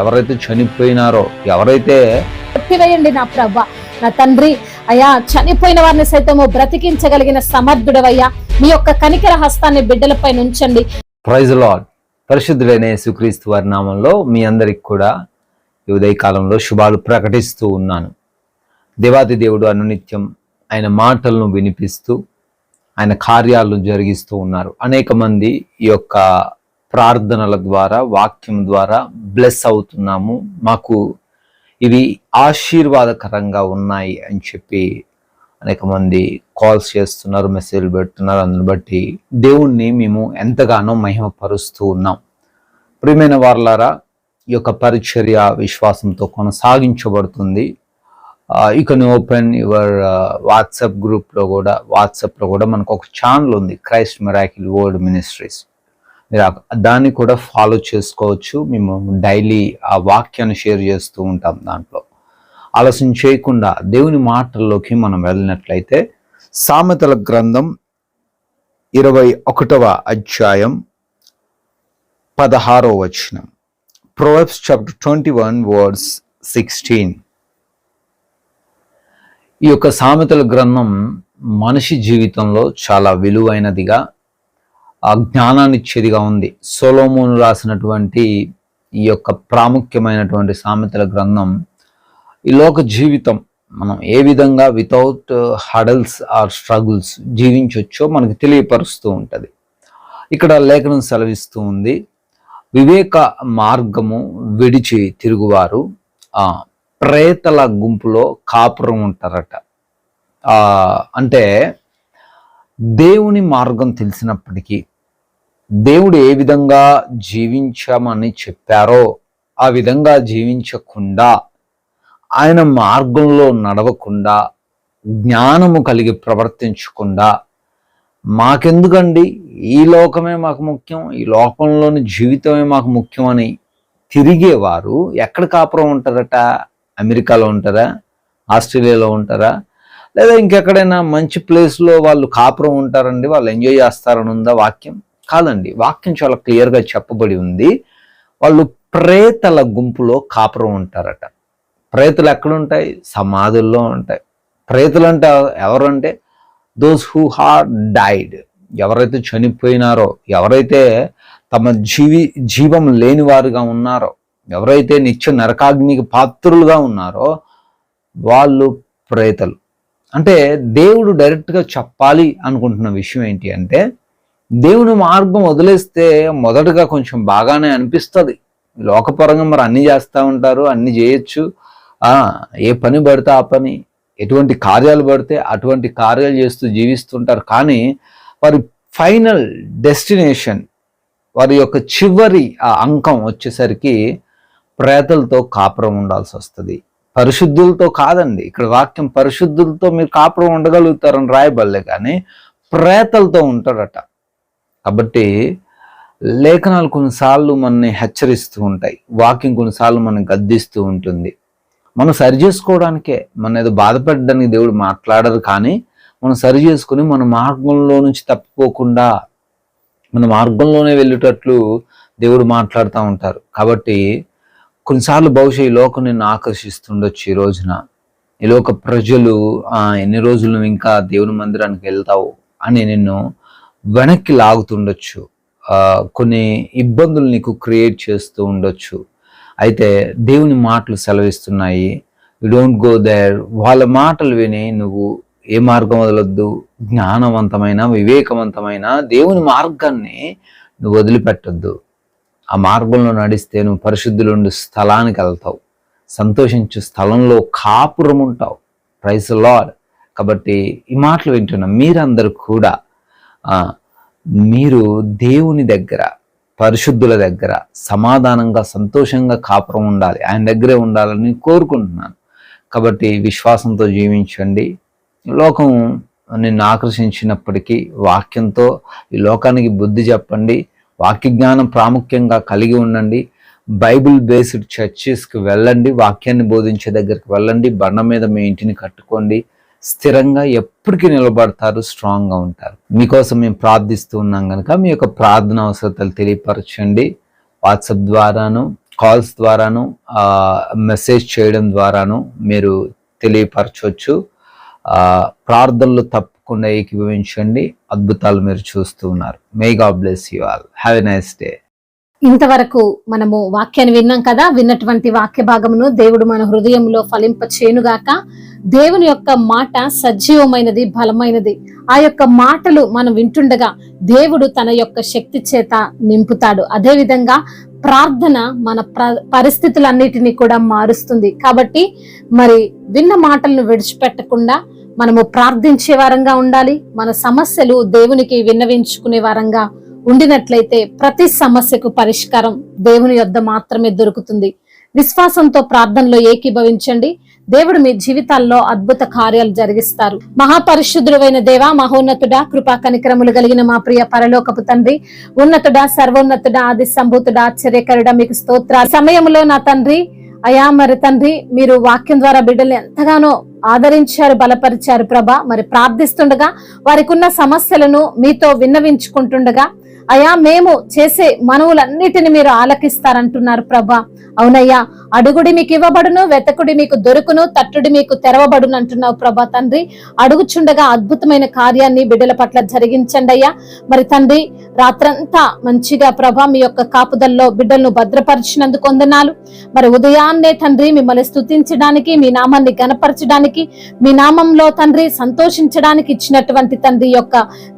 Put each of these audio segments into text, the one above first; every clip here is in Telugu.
ఎవరైతే చనిపోయినారో, ఎవరైతే కొట్టివేయండి నా ప్రభ, నా తండ్రి. అయ్యా, చనిపోయిన వారిని సైతము బ్రతికించగలిగిన సమర్థుడవయ్యా, మీ యొక్క కనికర హస్తాన్ని బిడ్డలపై ఉంచండి. Praise Lord. పరిశుద్ధుడైన యేసుక్రీస్తు వారి నామంలో మీ అందరికి కూడా ఈ ఉదయకాలంలో శుభాలు ప్రకటిస్తూ ఉన్నాను. దేవాది దేవుడు అనునిత్యం ఆయన మాటలను వినిపిస్తూ ఆయన కార్యాలను జరిగిస్తూ ఉన్నారు. అనేక మంది ఈ యొక్క ప్రార్థనల ద్వారా, వాక్యం ద్వారా బ్లెస్ అవుతున్నాము, మాకు ఇవి ఆశీర్వాదకరంగా ఉన్నాయి అని చెప్పి అనేక మంది కాల్స్ చేస్తున్నారు, మెసేజ్లు పెడుతున్నారు. అందుని బట్టి దేవుణ్ణి మేము ఎంతగానో మహిమపరుస్తూ ఉన్నాం. ప్రియమైన వారలారా, ఈ యొక్క పరిచర్య విశ్వాసంతో కొనసాగించబడుతుంది. యూ కెన్ ఓపెన్ యువర్ వాట్సాప్లో కూడా మనకు ఒక ఛానల్ ఉంది, క్రైస్ట్ మిరాకిల్ వరల్డ్ మినిస్ట్రీస్. మీరు దాన్ని కూడా ఫాలో చేసుకోవచ్చు. మేము డైలీ ఆ వాక్యాన్ని షేర్ చేస్తూ ఉంటాం. దాంట్లో ఆలస్యం చేయకుండా దేవుని మాటల్లోకి మనం వెళ్ళినట్లయితే, సామెతల గ్రంథం 21వ అధ్యాయం 16వ వచనం, ప్రొవర్బ్స్ చాప్టర్ 21 వర్స్ 16. ఈ యొక్క సామెతల గ్రంథం మనిషి జీవితంలో చాలా విలువైనదిగా, ఆ జ్ఞానాన్ని ఇచ్చేదిగా ఉంది. సొలొమోను రాసినటువంటి ఈ యొక్క ప్రాముఖ్యమైనటువంటి సామెతల గ్రంథం ఈ లోక జీవితం మనం ఏ విధంగా వితౌట్ హడల్స్ ఆర్ స్ట్రగుల్స్ జీవించవచ్చో మనకు తెలియపరుస్తూ ఉంటుంది. ఇక్కడ లేఖనం సెలవిస్తూ ఉంది, వివేక మార్గము విడిచి తిరుగువారు ప్రేతల గుంపులో కాపురం ఉంటారట. అంటే దేవుని మార్గం తెలిసినప్పటికీ, దేవుడు ఏ విధంగా జీవించమని చెప్పారో ఆ విధంగా జీవించకుండా, ఆయన మార్గంలో నడవకుండా, జ్ఞానము కలిగి ప్రవర్తించకుండా, మాకెందుకండి, ఈ లోకమే మాకు ముఖ్యం, ఈ లోకంలోని జీవితమే మాకు ముఖ్యం అని తిరిగేవారు ఎక్కడ కాపురం ఉంటారట? అమెరికాలో ఉంటారా? ఆస్ట్రేలియాలో ఉంటారా? లేదా ఇంకెక్కడైనా మంచి ప్లేస్లో వాళ్ళు కాపురం ఉంటారండి, వాళ్ళు ఎంజాయ్ చేస్తారని ఉందా వాక్యం? కాదండి. వాక్యం చాలా క్లియర్గా చెప్పబడి ఉంది, వాళ్ళు ప్రేతల గుంపులో కాపురం ఉంటారట. ప్రేతలు ఎక్కడుంటాయి? సమాధుల్లో ఉంటాయి. ప్రేతలు అంటే ఎవరంటే దోస్ హూ హార్ డైడ్, ఎవరైతే చనిపోయినారో, ఎవరైతే తమ జీవం లేని వారుగా ఉన్నారో, ఎవరైతే నిత్య నరకాగ్నికి పాత్రులుగా ఉన్నారో వాళ్ళు ప్రేతలు. అంటే దేవుడు డైరెక్ట్గా చెప్పాలి అనుకుంటున్న విషయం ఏంటి అంటే, దేవుని మార్గం వదిలేస్తే మొదటగా కొంచెం బాగానే అనిపిస్తుంది. లోకపరంగా మరి అన్ని చేస్తూ ఉంటారు, అన్ని చేయొచ్చు, ఏ పని పడితే ఆ పని, ఎటువంటి కార్యాలు పడితే అటువంటి కార్యాలు చేస్తూ జీవిస్తుంటారు. కానీ వారి ఫైనల్ డెస్టినేషన్, వారి యొక్క చివరి అంకం వచ్చేసరికి ప్రేతలతో కాపురం ఉండాల్సి వస్తుంది. పరిశుద్ధులతో కాదండి. ఇక్కడ వాక్యం పరిశుద్ధులతో మీరు కాపురం ఉండగలుగుతారని రాయబడలే, కానీ ప్రేతలతో ఉంటారట. కాబట్టి లేఖనాలు కొన్నిసార్లు మనని హెచ్చరిస్తూ ఉంటాయి, వాక్యం కొన్నిసార్లు మనం గద్దిస్తూ ఉంటుంది. మనం సరి చేసుకోవడానికే, మన ఏదో బాధపడడానికి దేవుడు మాట్లాడరు, కానీ మనం సరి చేసుకుని మన మార్గంలో నుంచి తప్పిపోకుండా మన మార్గంలోనే వెళ్ళేటట్లు దేవుడు మాట్లాడుతూ ఉంటారు. కాబట్టి కొన్నిసార్లు బహుశా ఈ లోకం నిన్ను ఆకర్షిస్తుండొచ్చు. ఈ రోజున ఈ లోక ప్రజలు ఎన్ని రోజులు నువ్వు ఇంకా దేవుని మందిరానికి వెళ్తావు అని నిన్ను వెనక్కి లాగుతుండొచ్చు. కొన్ని ఇబ్బందులు నీకు క్రియేట్ చేస్తూ ఉండొచ్చు. అయితే దేవుని మాటలు సెలవిస్తున్నాయి, యు డోంట్ గో దేర్. వాళ్ళ మాటలు విని నువ్వు ఏ మార్గం వదలొద్దు. జ్ఞానవంతమైన, వివేకవంతమైన దేవుని మార్గాన్ని నువ్వు వదిలిపెట్టొద్దు. ఆ మార్గంలో నడిస్తే నువ్వు పరిశుద్ధులుండి స్థలానికి వెళ్తావు, సంతోషించే స్థలంలో కాపురం ఉంటావు. Praise the Lord. కాబట్టి ఈ మాటలు వింటున్న మీరందరూ కూడా మీరు దేవుని దగ్గర, పరిశుద్ధుల దగ్గర సమాధానంగా, సంతోషంగా కాపురం ఉండాలి, ఆయన దగ్గరే ఉండాలని కోరుకుంటున్నాను. కాబట్టి విశ్వాసంతో జీవించండి. లోకం నిన్ను ఆకర్షించినప్పటికీ వాక్యంతో ఈ లోకానికి బుద్ధి చెప్పండి. వాక్య జ్ఞానం ప్రాముఖ్యంగా కలిగి ఉండండి. బైబిల్ బేస్డ్ చర్చెస్కి వెళ్ళండి, వాక్యాన్ని బోధించే దగ్గరికి వెళ్ళండి. బండ మీద మీ ఇంటిని కట్టుకోండి, స్థిరంగా ఎప్పటికీ నిలబడతారు, స్ట్రాంగ్గా ఉంటారు. మీకోసం మేము ప్రార్థిస్తూ ఉన్నాం కనుక మీ యొక్క ప్రార్థన అవసరతలు తెలియపరచండి. వాట్సాప్ ద్వారాను, కాల్స్ ద్వారాను మెసేజ్ చేయడం ద్వారాను మీరు తెలియపరచవచ్చు. ప్రార్థనలు తప్పకుండా ఏకీభవించండి. అద్భుతాలు మీరు చూస్తూ ఉన్నారు. మే God bless you all. Have a nice day. ఇంతవరకు మనము వాక్యాన్ని విన్నాం కదా. విన్నటువంటి వాక్య భాగమును దేవుడు మన హృదయంలో ఫలింప చేయునుగాక. దేవుని యొక్క మాట సజీవమైనది, బలమైనది. ఆ యొక్క మాటలు మనం వింటుండగా దేవుడు తన యొక్క శక్తి చేత నింపుతాడు. అదే విధంగా ప్రార్థన మన పరిస్థితులన్నిటినీ కూడా మారుస్తుంది. కాబట్టి మరి విన్న మాటలను విడిచిపెట్టకుండా మనము ప్రార్థించే వారంగా ఉండాలి. మన సమస్యలు దేవునికి విన్నవించుకునే వారంగా ఉండినట్లయితే ప్రతి సమస్యకు పరిష్కారం దేవుని యొద్ద మాత్రమే దొరుకుతుంది. విశ్వాసంతో ప్రార్థనలో ఏకీభవించండి. దేవుడు మీ జీవితాల్లో అద్భుత కార్యాలు జరిగిస్తారు. మహాపరిశుద్ధుడైన దేవా, మహోన్నతుడా, కృపా కనికరములు కలిగిన మా ప్రియ పరలోకపు తండ్రి, ఉన్నతుడా, సర్వోన్నతుడా, ఆది సంభూతుడా, ఆశ్చర్యకరుడా, మీకు స్తోత్ర. సమయంలో నా తండ్రి అయా, మరి తండ్రి మీరు వాక్యం ద్వారా బిడ్డల్ని ఎంతగానో ఆదరించారు, బలపరిచారు ప్రభా. మరి ప్రార్థిస్తుండగా వారికి ఉన్న సమస్యలను మీతో విన్నవించుకుంటుండగా అయా, మేము చేసే మనవులన్నిటిని మీరు ఆలకిస్తారంటున్నారు ప్రభా. అవునయ్యా, అడుగుడి మీకు ఇవ్వబడును, వెతకుడి మీకు దొరుకును, తట్టుడి మీకు తెరవబడును అంటున్నావు ప్రభా. తండ్రి, అడుగుచుండగా అద్భుతమైన కార్యాన్ని బిడ్డల పట్ల జరిగించండి అయ్యా. మరి తండ్రి, రాత్రంతా మంచిగా ప్రభా మీ యొక్క కాపుదల్లో బిడ్డలను భద్రపరిచినందుకు వందనాలు. మరి ఉదయాన్నే తండ్రి మిమ్మల్ని స్తుతించడానికి, మీ నామాన్ని గణపరచడానికి, మీ నామంలో తండ్రి సంతోషించడానికి ఇచ్చినటువంటి తండ్రి యొక్క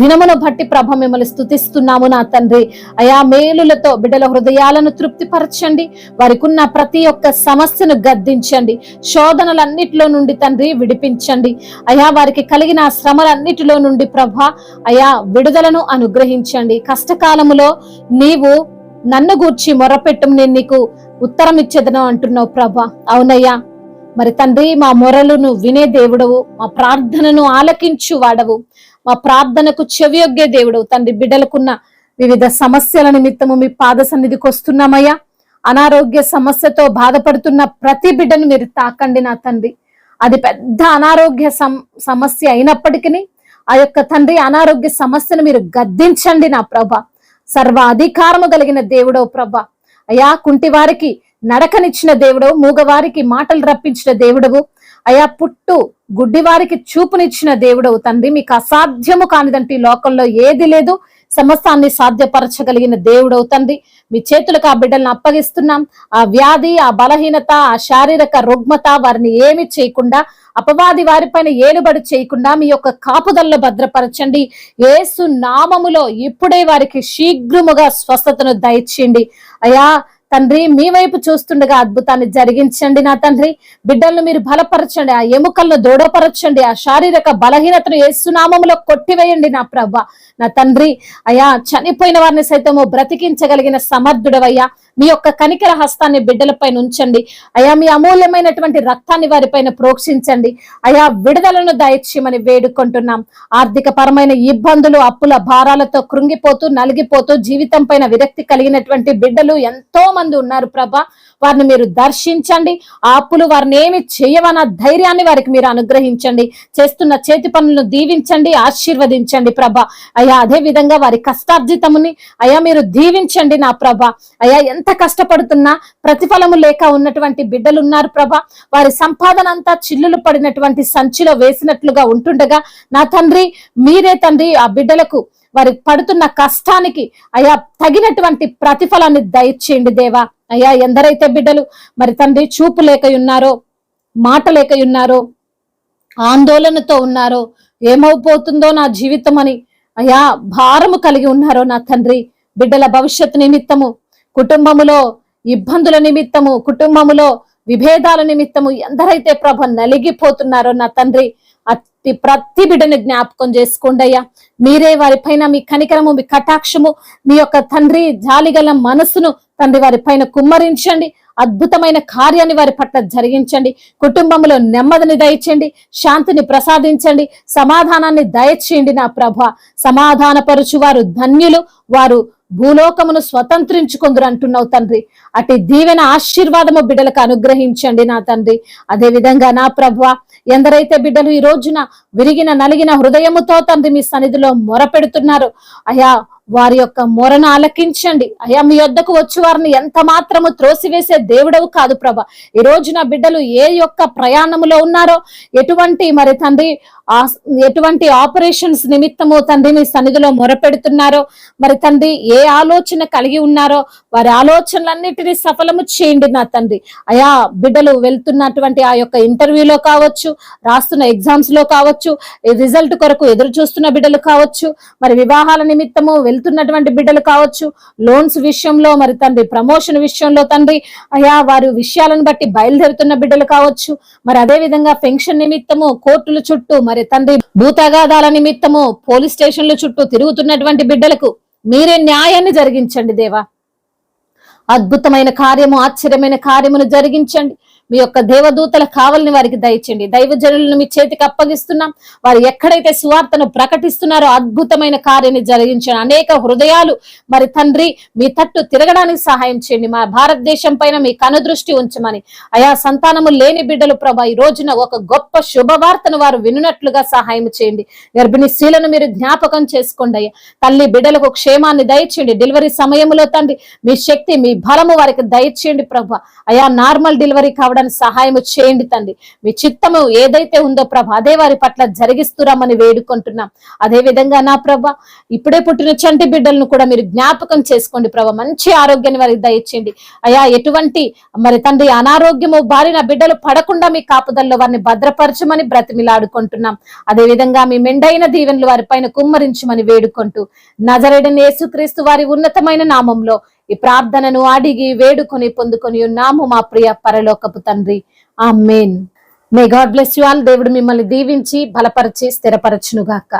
దినమును బట్టి ప్రభ మిమ్మల్ని స్తుతిస్తున్నాము నా తండ్రి. అయా, మేలులతో బిడ్డల హృదయాలను తృప్తిపరచండి. వారికి ఉన్న ప్రతి ఒక్క సమస్యను గద్దించండి. శోధనలన్నిటిలో నుండి తండ్రి విడిపించండి. అయా, వారికి కలిగిన శ్రమలన్నిటిలో నుండి ప్రభ అయా విడుదలను అనుగ్రహించండి. కష్టకాలములో నీవు నన్ను గూర్చి మొరపెట్టు, నేను నీకు ఉత్తరం ఇచ్చేదను అంటున్నావు ప్రభ. అవునయ్యా, మరి తండ్రి మా మొరలను వినే దేవుడవు, మా ప్రార్థనను ఆలకించు వాడవు, మా ప్రార్థనకు చెవియొగ్గే దేవుడవు తండ్రి. బిడ్డలకున్న వివిధ సమస్యల నిమిత్తము మీ పాద సన్నిధికి వస్తున్నామయ్యా. అనారోగ్య సమస్యతో బాధపడుతున్న ప్రతి బిడ్డను మీరు తాకండి నా తండ్రి. అది పెద్ద అనారోగ్య సమస్య అయినప్పటికీ ఆ యొక్క తండ్రి అనారోగ్య సమస్యను మీరు గద్దించండి నా ప్రభ. సర్వ అధికారము కలిగిన దేవుడవు ప్రభ. అయా, కుంటి వారికి నడకనిచ్చిన దేవుడవు, మూగవారికి మాటలు రప్పించిన దేవుడవు, అయా పుట్టు గుడ్డి వారికి చూపునిచ్చిన దేవుడవు తండ్రి. మీకు అసాధ్యము కానిదంటే ఈ లోకంలో ఏది లేదు. సమస్తాన్ని సాధ్యపరచగలిగిన దేవుడవు తండ్రి. మీ చేతులకు ఆ బిడ్డలను అప్పగిస్తున్నాం. ఆ వ్యాధి, ఆ బలహీనత, ఆ శారీరక రుగ్మత వారిని ఏమి చేయకుండా, అపవాది వారిపైన ఏలుబడి చేయకుండా మీ యొక్క కాపుదల్లో భద్రపరచండి. యేసు నామములో ఇప్పుడే వారికి శీఘ్రముగా స్వస్థతను దయచేయండి అయా. తండ్రి, మీ వైపు చూస్తుండగా అద్భుతాన్ని జరిగించండి నా తండ్రి. బిడ్డలను మీరు బలపరచండి, ఆ ఎముకలను దృఢపరచండి, ఆ శారీరక బలహీనతను యేసునామములో కొట్టివేయండి నా ప్రభ. నా తండ్రి అయా, చనిపోయిన వారిని సైతము బ్రతికించగలిగిన సమర్థుడవయ్యా. మీ యొక్క కనికర హస్తాన్ని బిడ్డలపైన ఉంచండి అయా. మీ అమూల్యమైనటువంటి రక్తాన్ని వారిపైన ప్రోక్షించండి అయా. విడుదలను దయచేయమని వేడుకుంటున్నాం. ఆర్థిక పరమైన ఇబ్బందులు, అప్పుల భారాలతో కృంగిపోతూ నలిగిపోతూ జీవితం పైన విరక్తి కలిగినటువంటి బిడ్డలు ఎంతో మంది ఉన్నారు ప్రభా. వారిని మీరు దర్శించండి. ఆ అప్పులు వారిని ఏమి చేయవన్న ధైర్యాన్ని వారికి మీరు అనుగ్రహించండి. చేస్తున్న చేతి పనులను దీవించండి, ఆశీర్వదించండి ప్రభా. అయా, అదే విధంగా వారి కష్టార్జితముని అయా మీరు దీవించండి నా ప్రభా. అయా, ఎంత కష్టపడుతున్నా ప్రతిఫలము లేక ఉన్నటువంటి బిడ్డలు ఉన్నారు ప్రభా. వారి సంపాదన అంతా చిల్లులు పడినటువంటి సంచిలో వేసినట్లుగా ఉంటుండగా నా తండ్రి మీరే తండ్రి ఆ బిడ్డలకు వారి పడుతున్న కష్టానికి అయా తగినటువంటి ప్రతిఫలాన్ని దయచేయండి దేవా. అయ్యా, ఎందరైతే బిడ్డలు మరి తండ్రి చూపు లేక ఉన్నారో, మాట లేక ఉన్నారో, ఆందోళనతో ఉన్నారో, ఏమైపోతుందో నా జీవితం అని అయా భారము కలిగి ఉన్నారో నా తండ్రి, బిడ్డల భవిష్యత్తు నిమిత్తము, కుటుంబములో ఇబ్బందుల నిమిత్తము, కుటుంబములో విభేదాల నిమిత్తము ఎందరైతే ప్రభ నలిగిపోతున్నారో నా తండ్రి, ప్రతి బిడ్డని జ్ఞాపకం చేసుకోండి అయ్యా. మీరే వారిపైన మీ కనికరము, మీ కటాక్షము, మీ యొక్క తండ్రి జాలిగల మనసును తండ్రి వారి పైన కుమ్మరించండి. అద్భుతమైన కార్యాన్ని వారి పట్ల జరిగించండి. కుటుంబంలో నెమ్మదిని దయచేయండి, శాంతిని ప్రసాదించండి, సమాధానాన్ని దయచేయండి నా ప్రభ. సమాధానపరుచు వారు ధన్యులు, వారు భూలోకమును స్వతంత్రించుకుందరు అంటున్నావు తండ్రి. అటు దీవెన ఆశీర్వాదము బిడ్డలకు అనుగ్రహించండి నా తండ్రి. అదే విధంగా నా ప్రభువ, ఎందరైతే బిడ్డలు ఈ రోజున విరిగిన నలిగిన హృదయముతో తండ్రి మీ సన్నిధిలో మొరపెడుతున్నారు అయా, వారి యొక్క మొరను ఆలకించండి అయ్యా. మీ యొద్దకు వచ్చి వారిని ఎంత మాత్రము త్రోసివేసే దేవుడవు కాదు ప్రభా. ఈ రోజు నా బిడ్డలు ఏ యొక్క ప్రయాణములో ఉన్నారో, ఎటువంటి మరి తండ్రి ఎటువంటి ఆపరేషన్స్ నిమిత్తము తండ్రి మీ సన్నిధిలో మొరపెడుతున్నారో, మరి తండ్రి ఏ ఆలోచన కలిగి ఉన్నారో వారి ఆలోచనలన్నిటినీ సఫలము చేయండి నా తండ్రి. అయా బిడ్డలు వెళ్తున్నటువంటి ఆ యొక్క ఇంటర్వ్యూలో కావచ్చు, రాస్తున్న ఎగ్జామ్స్ లో కావచ్చు, రిజల్ట్ కొరకు ఎదురు చూస్తున్న బిడ్డలు కావచ్చు, మరి వివాహాల నిమిత్తము వెళ్తున్నటువంటి బిడ్డలు కావచ్చు, లోన్స్ విషయంలో మరి తండ్రి ప్రమోషన్ విషయంలో తండ్రి అయా వారి విషయాలను బట్టి బయలుదేరుతున్న బిడ్డలు కావచ్చు, మరి అదే విధంగా పెన్షన్ నిమిత్తము కోర్టుల చుట్టూ మరి తండ్రి భూతగాదాల నిమిత్తము పోలీస్ స్టేషన్ల చుట్టూ తిరుగుతున్నటువంటి బిడ్డలకు మీరే న్యాయాన్ని జరిగించండి దేవా. అద్భుతమైన కార్యము, ఆశ్చర్యమైన కార్యమును జరిగించండి. మీ యొక్క దేవదూతల కావలిని వారికి దయచేయండి. దైవజనులను మీ చేతికి అప్పగిస్తున్నాం. వారు ఎక్కడైతే సువార్తను ప్రకటిస్తున్నారో అద్భుతమైన కార్యాన్ని జరిగించండి. అనేక హృదయాలు మరి తండ్రి మీ తట్టు తిరగడానికి సహాయం చేయండి. మా భారతదేశం పైన మీ కనుదృష్టి ఉంచమని అయా. సంతానము లేని బిడ్డలు ప్రభా ఈ రోజున ఒక గొప్ప శుభవార్తను వారు వినున్నట్లుగా సహాయం చేయండి. గర్భిణీ స్త్రీలను మీరు జ్ఞాపకం చేసుకోండి అయ్యా. తల్లి బిడ్డలకు క్షేమాన్ని దయచేయండి. డెలివరీ సమయంలో తండ్రి మీ శక్తి మీ బలము వారికి దయచేయండి ప్రభా. అయా నార్మల్ డెలివరీ కావడానికి సహాయం చేయండి తండ్రి. మీ చిత్తము ఏదైతే ఉందో ప్రభా అదే వారి పట్ల జరిగిస్తురామని వేడుకుంటున్నాం. అదే విధంగా నా ప్రభా ఇప్పుడే పుట్టిన చంటి బిడ్డలను కూడా మీరు జ్ఞాపకం చేసుకోండి ప్రభా. మంచి ఆరోగ్యాన్ని వారికి దయచేయండి అయా. ఎటువంటి మరి తండ్రి అనారోగ్యము బారిన బిడ్డలు పడకుండా మీ కాపుదల్లో వారిని భద్రపరచమని బ్రతిమిలాడుకుంటున్నాం. అదే విధంగా మీ మెండైన దీవెనలు వారి పైన కుమ్మరించమని వేడుకుంటూ నజరేయుడైన యేసుక్రీస్తు వారి ఉన్నతమైన నామంలో ఈ ప్రార్థనను అడిగి వేడుకొని పొందుకొని ఉన్నాము మా ప్రియ పరలోకపు తండ్రి. ఆమేన్. May God bless you all. దేవుడు మిమ్మల్ని దీవించి బలపరిచి స్థిరపరచును గాక.